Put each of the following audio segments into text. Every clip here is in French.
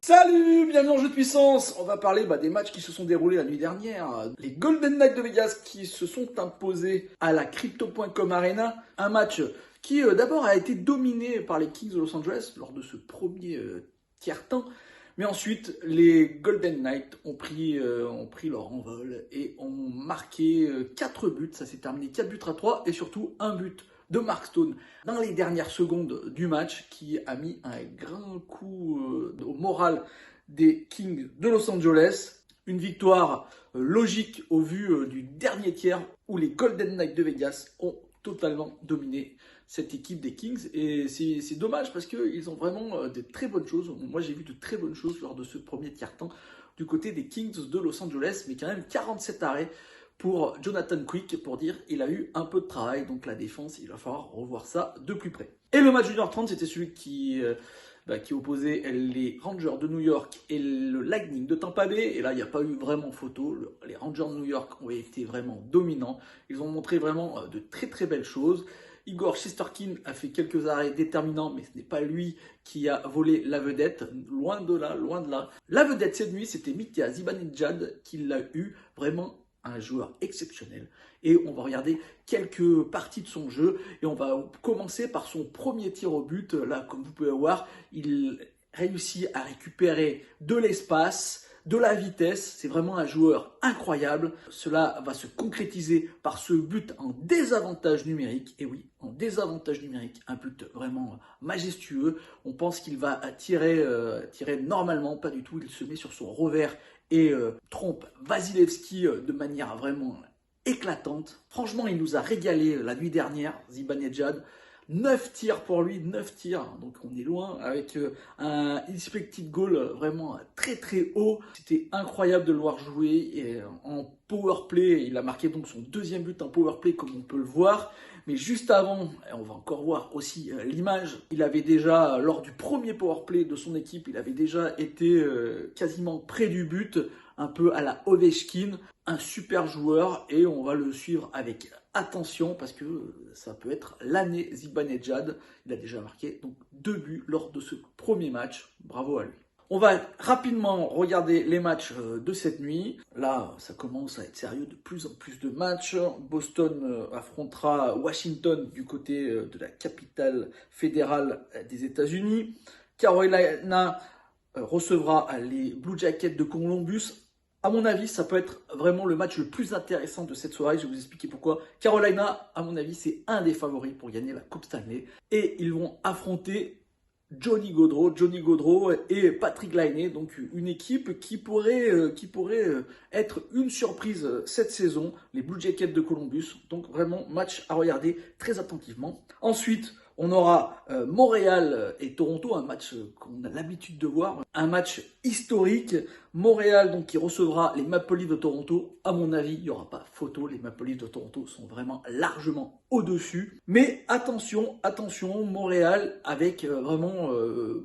Salut, bienvenue en Jeu de Puissance. On va parler des matchs qui se sont déroulés la nuit dernière. Les Golden Knights de Vegas qui se sont imposés à la Crypto.com Arena. Un match qui d'abord a été dominé par les Kings de Los Angeles lors de ce premier tiers-temps. Mais ensuite, les Golden Knights ont pris leur envol et ont marqué 4 buts. Ça s'est terminé 4 buts à 3 et surtout un but de Mark Stone dans les dernières secondes du match qui a mis un grand coup au moral des Kings de Los Angeles. Une victoire logique au vu du dernier tiers où les Golden Knights de Vegas ont totalement dominé cette équipe des Kings. Et c'est dommage parce qu'ils ont vraiment de très bonnes choses. Moi j'ai vu de très bonnes choses lors de ce premier tiers-temps du côté des Kings de Los Angeles, mais quand même 47 arrêts pour Jonathan Quick, pour dire il a eu un peu de travail, donc la défense, il va falloir revoir ça de plus près. Et le match du 1h30, c'était celui qui opposait les Rangers de New York et le Lightning de Tampa Bay. Et là, il n'y a pas eu vraiment photo. Les Rangers de New York ont été vraiment dominants. Ils ont montré vraiment de très très belles choses. Igor Shesterkin a fait quelques arrêts déterminants, mais ce n'est pas lui qui a volé la vedette. Loin de là, loin de là. La vedette cette nuit, c'était Mitya Zibanejad qui l'a eu vraiment un joueur exceptionnel. Et on va regarder quelques parties de son jeu et on va commencer par son premier tir au but. Là, comme vous pouvez voir, il réussit à récupérer de l'espace, de la vitesse. C'est vraiment un joueur incroyable. Cela va se concrétiser par ce but en désavantage numérique. Et oui, en désavantage numérique, un but vraiment majestueux. On pense qu'il va tirer normalement, pas du tout. Il se met sur son revers et trompe Vasilevski de manière vraiment éclatante. Franchement, il nous a régalé la nuit dernière, Zibanejad. 9 tirs pour lui, 9 tirs, donc on est loin, avec un expected goal vraiment très très haut. C'était incroyable de le voir jouer et en power play. Il a marqué donc son deuxième but en power play comme on peut le voir. Mais juste avant, et on va encore voir aussi l'image, il avait déjà, lors du premier power play de son équipe, il avait déjà été quasiment près du but, un peu à la Ovechkin, un super joueur et on va le suivre avec attention parce que ça peut être l'année Zibanejad. Il a déjà marqué donc 2 buts lors de ce premier match, bravo à lui. On va rapidement regarder les matchs de cette nuit. Là, ça commence à être sérieux, de plus en plus de matchs. Boston affrontera Washington du côté de la capitale fédérale des États-Unis. Carolina recevra les Blue Jackets de Columbus. À mon avis, ça peut être vraiment le match le plus intéressant de cette soirée. Je vais vous expliquer pourquoi. Carolina, à mon avis, c'est un des favoris pour gagner la Coupe Stanley. Et ils vont affronter Johnny Gaudreau et Patrick Laine, donc une équipe qui pourrait être une surprise cette saison, les Blue Jackets de Columbus. Donc vraiment match à regarder très attentivement. Ensuite, on aura Montréal et Toronto, un match qu'on a l'habitude de voir, un match historique. Montréal donc qui recevra les Maple Leafs de Toronto. À mon avis, il n'y aura pas photo. Les Maple Leafs de Toronto sont vraiment largement au-dessus. Mais attention, Montréal avec vraiment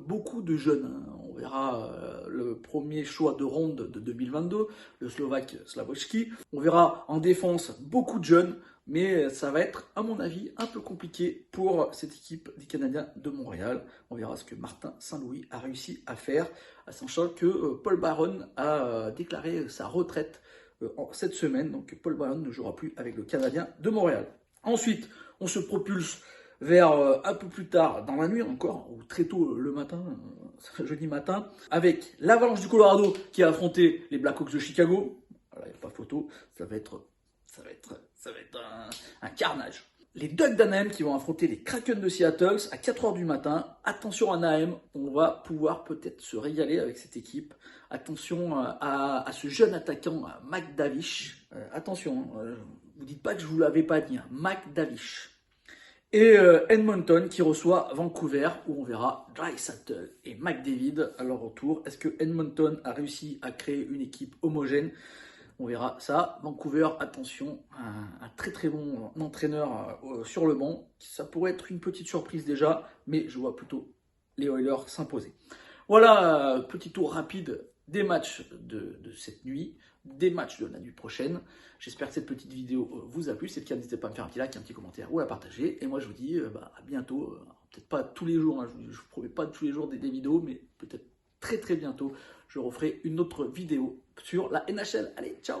beaucoup de jeunes. On verra le premier choix de ronde de 2022, le Slovaque Slavoski. On verra en défense beaucoup de jeunes. Mais ça va être, à mon avis, un peu compliqué pour cette équipe des Canadiens de Montréal. On verra ce que Martin Saint-Louis a réussi à faire, sachant que Paul Byron a déclaré sa retraite cette semaine. Donc Paul Byron ne jouera plus avec le Canadien de Montréal. Ensuite, on se propulse vers un peu plus tard dans la nuit encore, ou très tôt le matin, jeudi matin, avec l'Avalanche du Colorado qui a affronté les Blackhawks de Chicago. Voilà, il n'y a pas photo, ça va être un carnage. Les Ducks d'Anaheim qui vont affronter les Kraken de Seattle à 4h du matin. Attention à Anaheim, on va pouvoir peut-être se régaler avec cette équipe. Attention à ce jeune attaquant, McDavish. Attention, vous dites pas que je vous l'avais pas dit, McDavish. Et Edmonton qui reçoit Vancouver, où on verra Draisaitl et McDavid à leur retour. Est-ce que Edmonton a réussi à créer une équipe homogène ? On verra ça. Vancouver, attention, un très très bon entraîneur sur le banc. Ça pourrait être une petite surprise déjà, mais je vois plutôt les Oilers s'imposer. Voilà, petit tour rapide des matchs de cette nuit, des matchs de la nuit prochaine. J'espère que cette petite vidéo vous a plu. Si c'est le cas, n'hésitez pas à me faire un petit like, un petit commentaire ou à la partager. Et moi, je vous dis à bientôt. Peut-être pas tous les jours, je ne vous promets pas tous les jours des vidéos, mais peut-être très bientôt, je referai une autre vidéo sur la NHL. Allez, ciao!